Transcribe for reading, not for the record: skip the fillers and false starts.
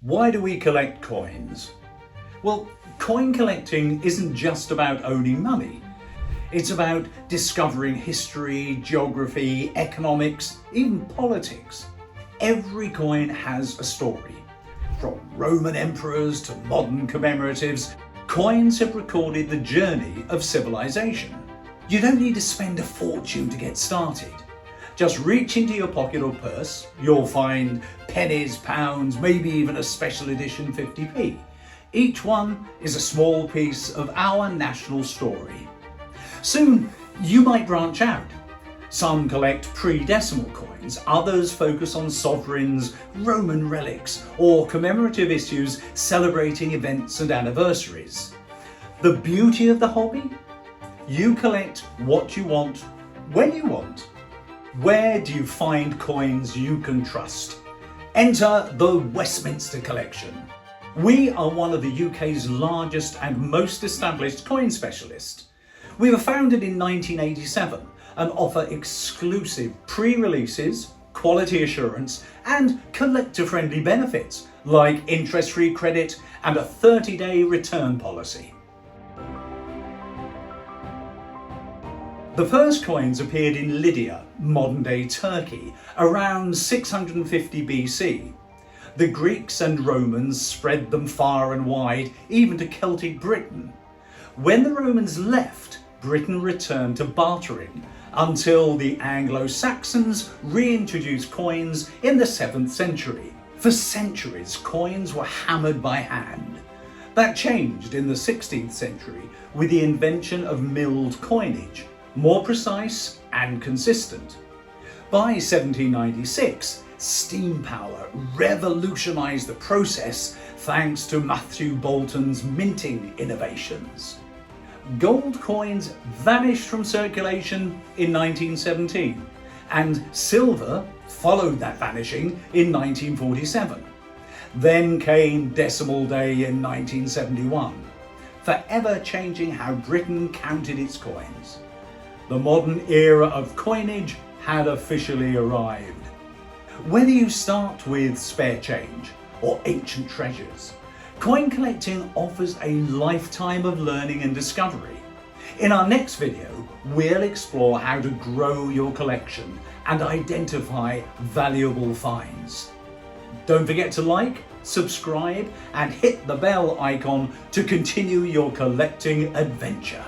Why do we collect coins? Well, coin collecting isn't just about owning money. It's about discovering history, geography, economics, even politics. Every coin has a story. From Roman emperors to modern commemoratives, coins have recorded the journey of civilization. You don't need to spend a fortune to get started. Just reach into your pocket or purse, you'll find pennies, pounds, maybe even a special edition 50p. Each one is a small piece of our national story. Soon, you might branch out. Some collect pre-decimal coins, others focus on sovereigns, Roman relics, or commemorative issues celebrating events and anniversaries. The beauty of the hobby? You collect what you want, when you want. Where do you find coins you can trust? Enter the Westminster Collection. We are one of the UK's largest and most established coin specialists. We were founded in 1987 and offer exclusive pre-releases, quality assurance and collector-friendly benefits like interest-free credit and a 30-day return policy. The first coins appeared in Lydia, modern-day Turkey, around 650 BC. The Greeks and Romans spread them far and wide, even to Celtic Britain. When the Romans left, Britain returned to bartering until the Anglo-Saxons reintroduced coins in the 7th century. For centuries, coins were hammered by hand. That changed in the 16th century with the invention of milled coinage, more precise and consistent. By 1796, steam power revolutionised the process thanks to Matthew Boulton's minting innovations. Gold coins vanished from circulation in 1917, and silver followed that vanishing in 1947. Then came Decimal Day in 1971, forever changing how Britain counted its coins. The modern era of coinage had officially arrived. Whether you start with spare change or ancient treasures, coin collecting offers a lifetime of learning and discovery. In our next video, we'll explore how to grow your collection and identify valuable finds. Don't forget to like, subscribe, and hit the bell icon to continue your collecting adventure.